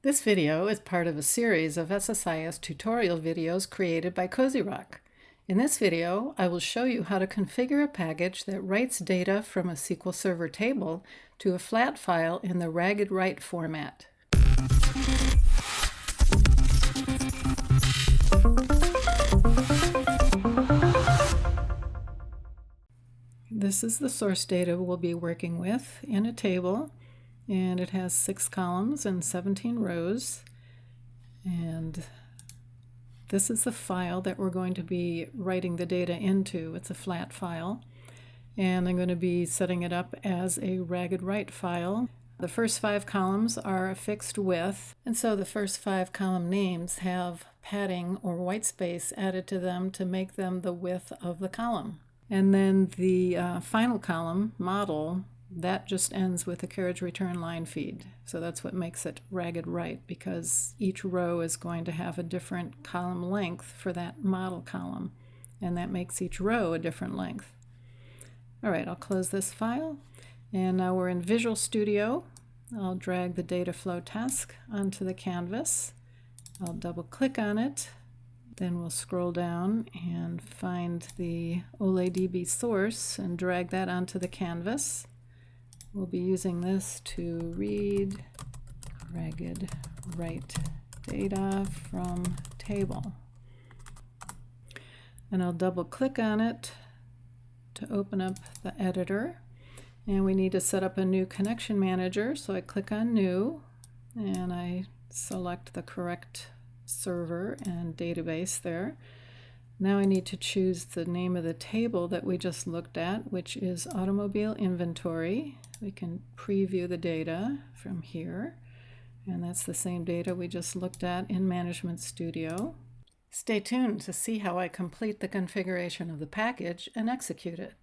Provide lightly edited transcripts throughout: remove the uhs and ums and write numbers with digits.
This video is part of a series of SSIS tutorial videos created by COZYROC. In this video, I will show you how to configure a package that writes data from a SQL Server table to a flat file in the ragged write format. This is the source data we'll be working with in a table, and it has 6 columns and 17 rows. And this is the file that we're going to be writing the data into. It's a flat file, and I'm going to be setting it up as a ragged write file. The first 5 columns are a fixed width, and so the first 5 column names have padding or white space added to them to make them the width of the column. And then the final column, model, that just ends with a carriage return line feed. So that's what makes it ragged write, because each row is going to have a different column length for that model column, and that makes each row a different length. All right, I'll close this file, and now we're in Visual Studio. I'll drag the data flow task onto the canvas. I'll double click on it. Then we'll scroll down and find the OLE DB Source and drag that onto the canvas. We'll be using this to read ragged write data from table. And I'll double click on it to open up the editor. And we need to set up a new connection manager, so I click on New and I select the correct server and database there. Now I need to choose the name of the table that we just looked at, which is automobile inventory. We can preview the data from here, and that's the same data we just looked at in Management Studio. Stay tuned to see how I complete the configuration of the package and execute it.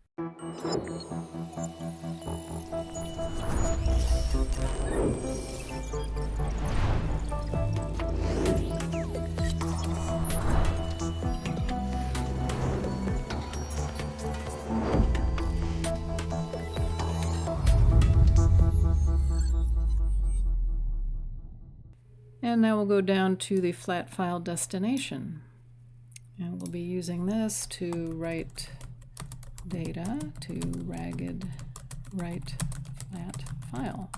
And now we'll go down to the flat file destination. And we'll be using this to write data to ragged write flat file.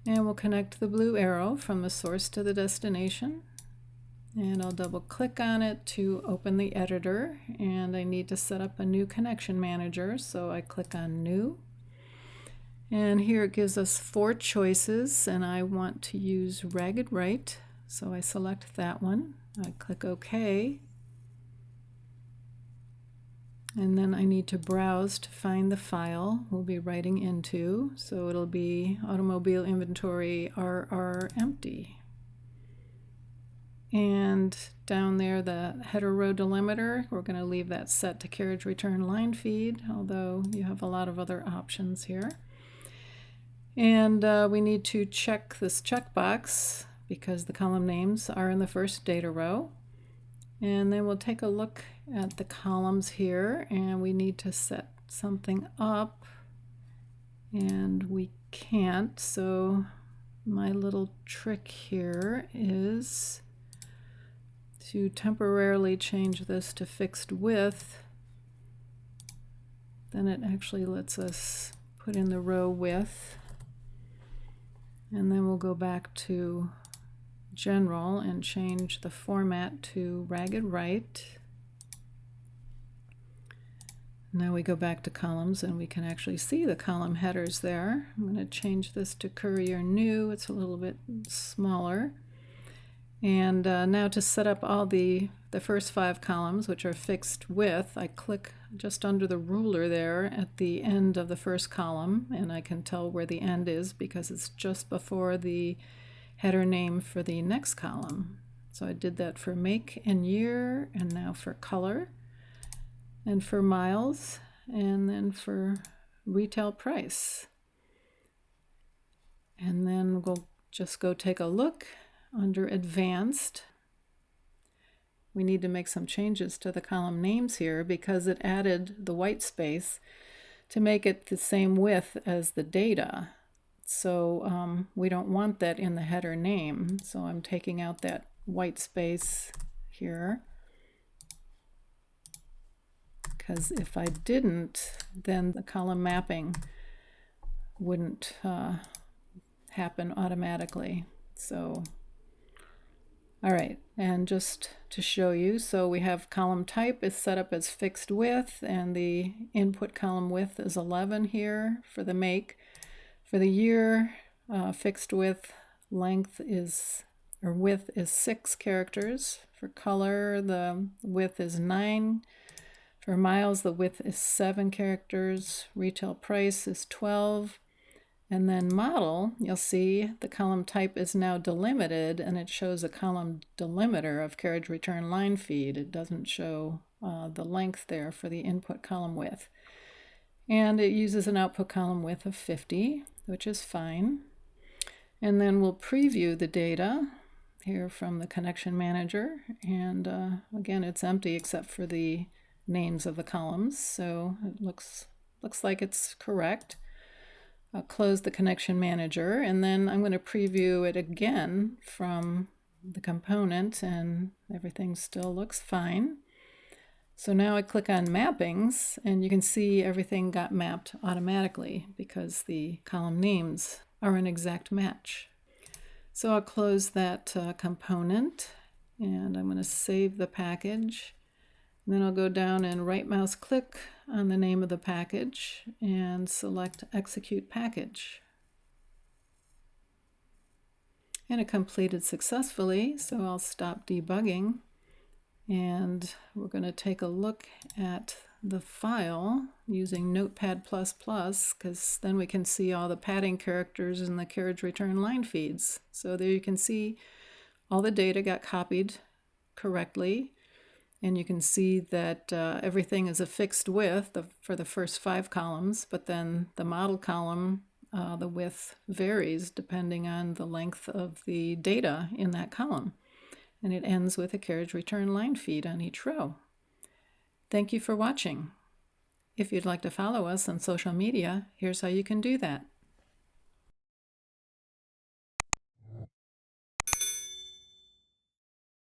And we'll connect the blue arrow from the source to the destination. And I'll double click on it to open the editor. And I need to set up a new connection manager, so I click on New. And here it gives us 4 choices, and I want to use ragged write, so I select that one. I click OK. And then I need to browse to find the file we'll be writing into, so it'll be automobile inventory RR empty. And down there, the header row delimiter, we're going to leave that set to carriage return line feed, although you have a lot of other options here. And we need to check this checkbox because the column names are in the first data row. And then we'll take a look at the columns here, and we need to set something up, and we can't. So my little trick here is to temporarily change this to fixed width. Then it actually lets us put in the row width. And then we'll go back to General and change the format to ragged write. Now we go back to columns and we can actually see the column headers there. I'm going to change this to Courier New. It's a little bit smaller. And now to set up all the first 5 columns, which are fixed width, I click just under the ruler there at the end of the first column, and I can tell where the end is because it's just before the header name for the next column. So I did that for make and year, and now for color, and for miles, and then for retail price. And then we'll just go take a look under advanced. We need to make some changes to the column names here because it added the white space to make it the same width as the data. So we don't want that in the header name. So I'm taking out that white space here, because if I didn't, then the column mapping wouldn't happen automatically. So, all right, and just to show you, so we have column type is set up as fixed width, and the input column width is 11 here for the make. For the year, fixed width length is, or width is 6 characters. For color, the width is 9. For miles, the width is 7 characters. Retail price is 12. And then model, you'll see the column type is now delimited, and it shows a column delimiter of carriage return line feed. It doesn't show the length there for the input column width. And it uses an output column width of 50, which is fine. And then we'll preview the data here from the connection manager. And again, it's empty except for the names of the columns, so it looks like it's correct. I'll close the connection manager, and then I'm going to preview it again from the component, and everything still looks fine. So now I click on mappings, and you can see everything got mapped automatically because the column names are an exact match. So I'll close that component, and I'm going to save the package. And then I'll go down and right mouse click on the name of the package and select Execute Package. And it completed successfully, so I'll stop debugging. And we're going to take a look at the file using Notepad++, because then we can see all the padding characters in the carriage return line feeds. So there you can see all the data got copied correctly. And you can see that everything is a fixed width for the first 5 columns, but then the model column, the width varies depending on the length of the data in that column. And it ends with a carriage return line feed on each row. Thank you for watching. If you'd like to follow us on social media, here's how you can do that.